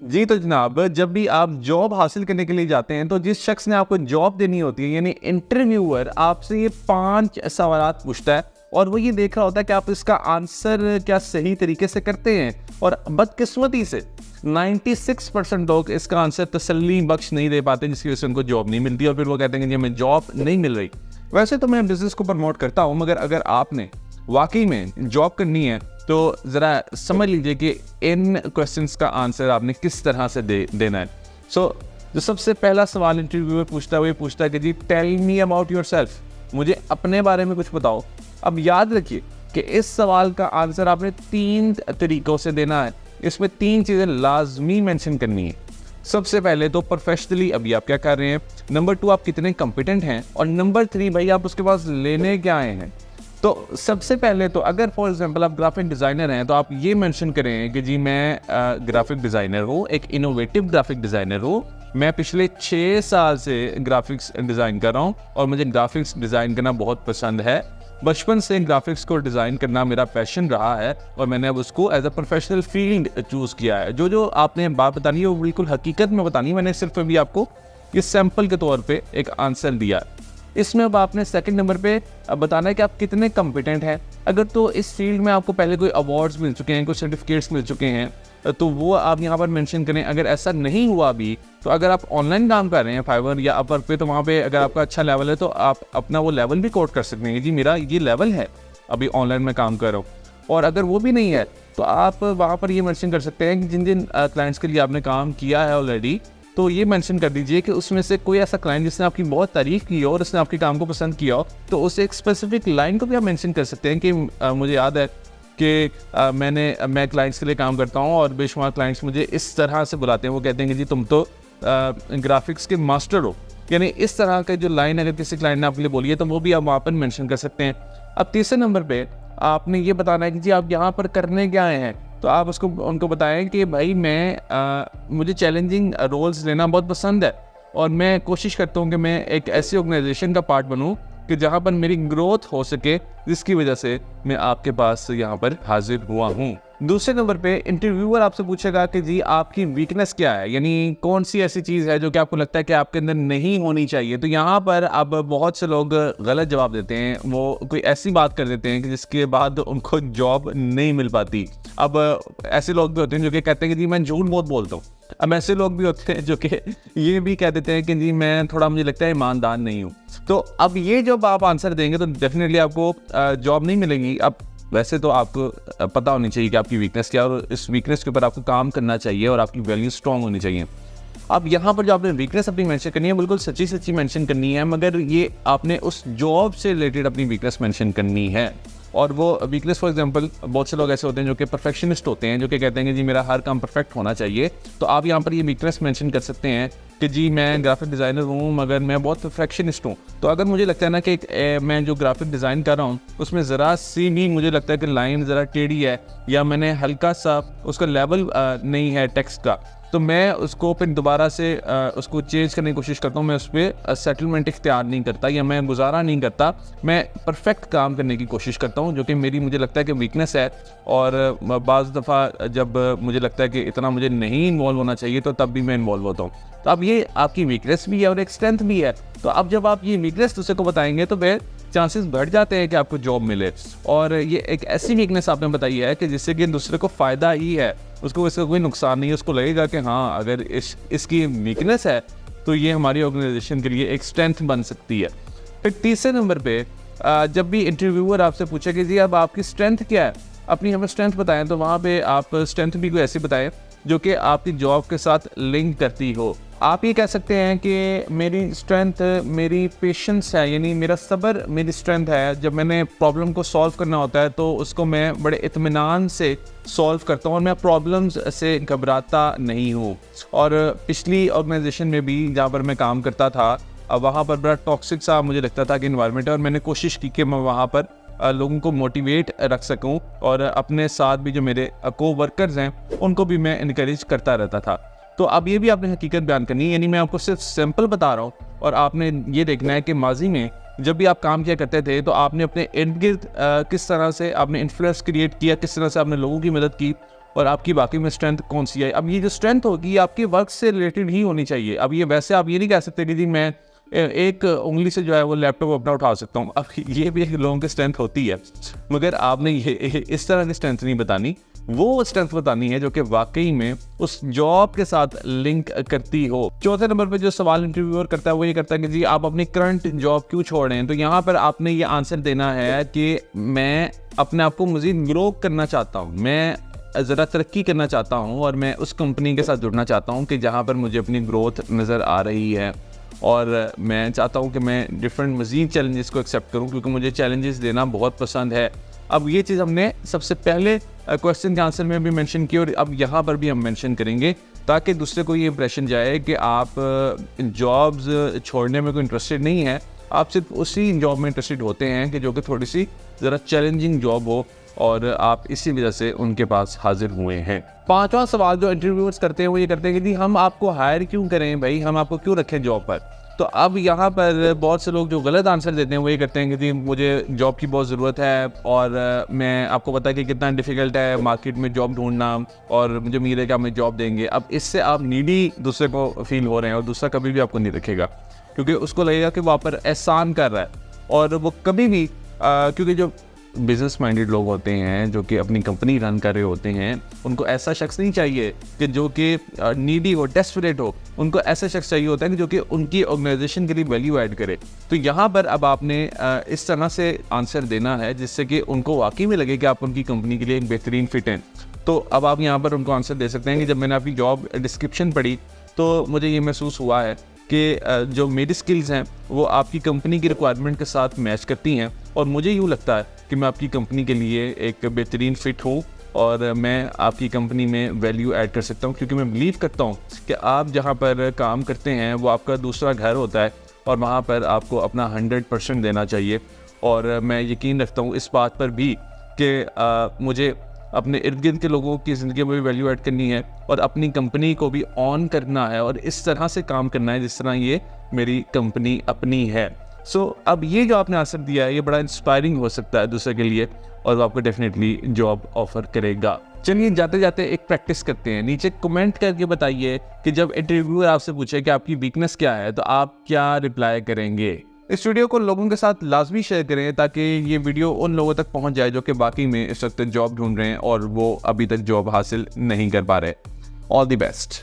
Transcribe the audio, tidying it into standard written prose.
जी तो जनाब, जब भी आप जॉब हासिल करने के लिए जाते हैं तो जिस शख्स ने आपको जॉब देनी होती है यानी इंटरव्यूअर आपसे ये 5 सवालात पूछता है और वो ये देख रहा होता है कि आप इसका आंसर क्या सही तरीके से करते हैं। और बदकिस्मती से 96% लोग इसका आंसर तसल्ली बख्श नहीं दे पाते, जिसकी वजह से उनको जॉब नहीं मिलती और फिर वो कहते हैं कि हमें जॉब नहीं मिल रही। वैसे तो मैं बिजनेस को प्रमोट करता हूँ, मगर अगर आपने वाकई में जॉब करनी है तो ज़रा समझ लीजिए कि इन क्वेश्चंस का आंसर आपने किस तरह से देना है। जो सबसे पहला सवाल इंटरव्यूअर पूछता है वो ये पूछता है कि जी टेल मी अबाउट योरसेल्फ, मुझे अपने बारे में कुछ बताओ। अब याद रखिए कि इस सवाल का आंसर आपने 3 तरीक़ों से देना है। इसमें 3 चीज़ें लाजमी मेंशन करनी है। सबसे पहले तो प्रोफेशनली अभी आप क्या कर रहे हैं, नंबर 2 आप कितने कॉम्पिटेंट हैं, और नंबर 3 भाई आप उसके पास लेने क्या आए हैं। तो सबसे पहले तो अगर फॉर एग्जांपल आप ग्राफिक डिज़ाइनर हैं तो आप ये मेंशन करें कि जी मैं ग्राफिक डिज़ाइनर हूँ, एक इनोवेटिव ग्राफिक डिज़ाइनर हूँ। मैं पिछले 6 साल से ग्राफिक्स डिज़ाइन कर रहा हूँ और मुझे ग्राफिक्स डिज़ाइन करना बहुत पसंद है। बचपन से ग्राफिक्स को डिज़ाइन करना मेरा पैशन रहा है और मैंने अब उसको as a professional field choose किया है। जो आपने बात बतानी है वो बिल्कुल हकीकत में बतानी है। मैंने सिर्फ अभी आपको ये सैम्पल के तौर पे एक आंसर दिया है। इसमें अब आपने सेकंड नंबर पे बताना है कि आप कितने कॉम्पिटेंट हैं। अगर तो इस फील्ड में आपको पहले कोई अवार्ड्स मिल चुके हैं, कोई सर्टिफिकेट्स मिल चुके हैं तो वो आप यहाँ पर मेंशन करें। अगर ऐसा नहीं हुआ अभी तो अगर आप ऑनलाइन काम कर रहे हैं फाइवर या अपवर पे, तो वहाँ पे अगर आपका अच्छा लेवल है तो आप अपना वो लेवल भी कोट कर सकते हैं, जी मेरा ये लेवल है, अभी ऑनलाइन में काम कर रहा हूँ। और अगर वो भी नहीं है तो आप वहाँ पर ये मेंशन कर सकते हैं कि जिन जिन क्लाइंट्स के लिए आपने काम किया है ऑलरेडी, तो ये मेंशन कर दीजिए कि उसमें से कोई ऐसा क्लाइंट जिसने आपकी बहुत तारीफ़ की हो और उसने आपके काम को पसंद किया हो, तो उस एक स्पेसिफिक लाइन को भी आप मेंशन कर सकते हैं कि मुझे याद है कि मैं क्लाइंट्स के लिए काम करता हूँ और बेशुमार क्लाइंट्स मुझे इस तरह से बुलाते हैं, वो कहते हैं कि जी तुम तो ग्राफिक्स के मास्टर हो। यानी इस तरह का जो लाइन अगर किसी क्लाइंट ने आपके लिए बोली है तो वो भी आप वहाँ पर मेंशन कर सकते हैं। अब तीसरे नंबर पे आपने ये बताना है कि जी आप यहाँ पर करने क्या आए हैं। तो आप उनको बताएं कि भाई मुझे चैलेंजिंग रोल्स लेना बहुत पसंद है और मैं कोशिश करता हूँ कि मैं एक ऐसी ऑर्गेनाइजेशन का पार्ट बनूँ कि जहाँ पर मेरी ग्रोथ हो सके, जिसकी वजह से मैं आपके पास यहाँ पर हाजिर हुआ हूँ। दूसरे नंबर पे इंटरव्यूअर आपसे पूछेगा कि जी आपकी वीकनेस क्या है, यानी कौन सी ऐसी चीज़ है जो कि आपको लगता है कि आपके अंदर नहीं होनी चाहिए। तो यहाँ पर अब बहुत से लोग गलत जवाब देते हैं, वो कोई ऐसी बात कर देते हैं कि जिसके बाद उनको जॉब नहीं मिल पाती। अब ऐसे लोग भी होते हैं जो कि कहते हैं कि जी मैं झूठ बहुत बोलता हूँ। अब ऐसे लोग भी होते हैं जो कि ये भी कह देते हैं कि जी मैं थोड़ा, मुझे लगता है ईमानदार नहीं हूँ। तो अब ये जब आप आंसर देंगे तो डेफिनेटली आपको जॉब नहीं मिलेगी। अब वैसे तो आपको पता होनी चाहिए कि आपकी वीकनेस क्या है और इस वीकनेस के ऊपर आपको काम करना चाहिए और आपकी वैल्यू स्ट्रांग होनी चाहिए। अब यहाँ पर जो आपने वीकनेस अपनी मेंशन करनी है बिल्कुल सच्ची मेंशन करनी है, मगर ये आपने उस जॉब से रिलेटेड अपनी वीकनेस मेंशन करनी है। और वो वीकनेस फॉर एग्जांपल बहुत से लोग ऐसे होते हैं जो कि परफेक्शनिस्ट होते हैं, जो कि कहते हैं कि जी मेरा हर काम परफेक्ट होना चाहिए। तो आप यहाँ पर ये वीकनेस मेंशन कर सकते हैं कि जी मैं ग्राफिक डिज़ाइनर हूँ मगर मैं बहुत परफेक्शनिस्ट हूँ। तो अगर मुझे लगता है ना कि मैं जो ग्राफिक डिज़ाइन कर रहा हूँ उसमें ज़रा सी भी मुझे लगता है कि लाइन ज़रा टेढ़ी है या मैंने हल्का सा उसका लेवल नहीं है टेक्स्ट का, तो मैं उसको फिर दोबारा से उसको चेंज करने की कोशिश करता हूँ। मैं उस पर सेटलमेंट इख्तियार नहीं करता या मैं गुजारा नहीं करता, मैं परफेक्ट काम करने की कोशिश करता हूँ, जो कि मुझे लगता है कि वीकनेस है। और बाज़ दफ़ा जब मुझे लगता है कि इतना मुझे नहीं इन्वॉल्व होना चाहिए तो तब भी मैं इन्वॉल्व होता हूँ। तो अब ये आपकी वीकनेस भी है और एक स्ट्रेंथ भी है। तो अब जब आप ये वीकनेस दूसरे को बताएंगे तो फिर चांसेस बढ़ जाते हैं कि आपको जॉब मिले। और ये एक ऐसी वीकनेस आपने बताई है कि जिससे कि दूसरे को फ़ायदा ही है, उसको इसका कोई नुकसान नहीं है। उसको लगेगा कि हाँ अगर इसकी वीकनेस है तो ये हमारी ऑर्गेनाइजेशन के लिए एक स्ट्रेंथ बन सकती है। फिर तीसरे नंबर पे जब भी इंटरव्यूअर आपसे पूछे कि जी अब आपकी स्ट्रेंथ क्या है, अपनी हमें स्ट्रेंथ बताएं, तो वहाँ पे आप स्ट्रेंथ भी कोई ऐसी बताएं जो कि आपकी जॉब के साथ लिंक करती हो। आप ये कह सकते हैं कि मेरी स्ट्रेंथ मेरी पेशेंस है, यानी मेरा सब्र मेरी स्ट्रेंथ है। जब मैंने प्रॉब्लम को सॉल्व करना होता है तो उसको मैं बड़े इत्मीनान से सॉल्व करता हूँ और मैं प्रॉब्लम्स से घबराता नहीं हूँ। और पिछली ऑर्गेनाइजेशन में भी जहाँ पर मैं काम करता था वहाँ पर बड़ा टॉक्सिक सा मुझे लगता था कि इन्वायरमेंट है, और मैंने कोशिश की कि मैं वहाँ पर लोगों को मोटिवेट रख सकूं और अपने साथ भी जो मेरे को वर्कर्स हैं उनको भी मैं इनकरेज करता रहता था। तो अब ये भी आपने हकीकत बयान करनी है, यानी मैं आपको सिर्फ सैंपल बता रहा हूँ और आपने ये देखना है कि माजी में जब भी आप काम किया करते थे तो आपने अपने इर्द गिर्द किस तरह से आपने इन्फ्लुएंस क्रिएट किया, किस तरह से आपने लोगों की मदद की और आपकी बाकी में स्ट्रेंथ कौन सी है। अब ये जो स्ट्रेंथ होगी ये आपके वर्क से रिलेटेड ही होनी चाहिए। अब ये वैसे आप ये नहीं कह सकते कि जी मैं एक उंगली से जो है वो लैपटॉप अपना उठा सकता हूँ। अब ये भी एक लोगों की स्ट्रेंथ होती है, मगर आपने ये इस तरह की स्ट्रेंथ नहीं बतानी, वो स्ट्रेंथ बतानी है जो कि वाकई में उस जॉब के साथ लिंक करती हो। चौथे नंबर पे जो सवाल इंटरव्यूअर करता है वो ये करता है कि जी आप अपनी करंट जॉब क्यों छोड़ रहे हैं। तो यहाँ पर आपने ये आंसर देना है कि मैं अपने आप को मज़ीद ग्रो करना चाहता हूँ, मैं ज़रा तरक्की करना चाहता हूँ और मैं उस कंपनी के साथ जुड़ना चाहता हूँ कि जहाँ पर मुझे अपनी ग्रोथ नज़र आ रही है, और मैं चाहता हूँ कि मैं डिफरेंट मज़ीद चैलेंजेस को एक्सेप्ट करूँ क्योंकि मुझे चैलेंजेस देना बहुत पसंद है। अब ये चीज़ हमने सबसे पहले क्वेश्चन के आंसर में भी मेंशन की और अब यहाँ पर भी हम मेंशन करेंगे ताकि दूसरे को ये इंप्रेशन जाए कि आप जॉब्स छोड़ने में कोई इंटरेस्टेड नहीं है, आप सिर्फ उसी जॉब में इंटरेस्टेड होते हैं कि जो कि थोड़ी सी ज़रा चैलेंजिंग जॉब हो, और आप इसी वजह से उनके पास हाजिर हुए हैं। पांचवा सवाल जो इंटरव्यूअर्स करते हैं वो ये करते हैं कि जी हम आपको हायर क्यों करें भाई, हम आपको क्यों रखें जॉब पर। तो अब यहाँ पर बहुत से लोग जो गलत आंसर देते हैं वो ये करते हैं कि जी मुझे जॉब की बहुत ज़रूरत है और मैं आपको पता है कि कितना डिफ़िकल्ट है मार्केट में जॉब ढूंढना और मुझे उम्मीद है कि आप हमें जॉब देंगे। अब इससे आप नीडी दूसरे को फील हो रहे हैं और दूसरा कभी भी आपको नहीं रखेगा क्योंकि उसको लगेगा कि वहाँ पर एहसान कर रहा है, और वो कभी भी क्योंकि जो बिजनेस माइंडेड लोग होते हैं जो कि अपनी कंपनी रन कर रहे होते हैं उनको ऐसा शख्स नहीं चाहिए कि जो कि नीडी हो, डेस्परेट हो। उनको ऐसा शख्स चाहिए होता है कि जो कि उनकी ऑर्गेनाइजेशन के लिए वैल्यू ऐड करे। तो यहाँ पर अब आपने इस तरह से आंसर देना है जिससे कि उनको वाकई में लगे कि आप उनकी कंपनी के लिए एक बेहतरीन फिट हैं। तो अब आप यहाँ पर उनको आंसर दे सकते हैं कि जब मैंने आपकी जॉब डिस्क्रिप्शन पढ़ी तो मुझे ये महसूस हुआ है कि जो मेरी स्किल्स हैं वो आपकी कंपनी की रिक्वायरमेंट के साथ मैच करती हैं, और मुझे यूँ लगता है कि मैं आपकी कंपनी के लिए एक बेहतरीन फ़िट हूँ और मैं आपकी कंपनी में वैल्यू ऐड कर सकता हूँ, क्योंकि मैं बिलीव करता हूँ कि आप जहाँ पर काम करते हैं वो आपका दूसरा घर होता है और वहाँ पर आपको अपना 100% देना चाहिए। और मैं यकीन रखता हूँ इस बात पर भी कि मुझे अपने इर्द गिर्द के लोगों की ज़िंदगी में भी वैल्यू ऐड करनी है और अपनी कंपनी को भी ऑन करना है और इस तरह से काम करना है जिस तरह ये मेरी कंपनी अपनी है। अब ये जो आपने आंसर दिया है ये बड़ा इंस्पायरिंग हो सकता है दूसरे के लिए और वो आपको डेफिनेटली जॉब ऑफर करेगा। चलिए जाते जाते एक प्रैक्टिस करते हैं। नीचे कमेंट करके बताइए कि जब इंटरव्यूअर आपसे पूछे कि आपकी वीकनेस क्या है तो आप क्या रिप्लाई करेंगे। इस वीडियो को लोगों के साथ लाजमी शेयर करें ताकि ये वीडियो उन लोगों तक पहुंच जाए जो कि बाकी में इस वक्त जॉब ढूंढ रहे हैं और वो अभी तक जॉब हासिल नहीं कर पा रहे। All the best.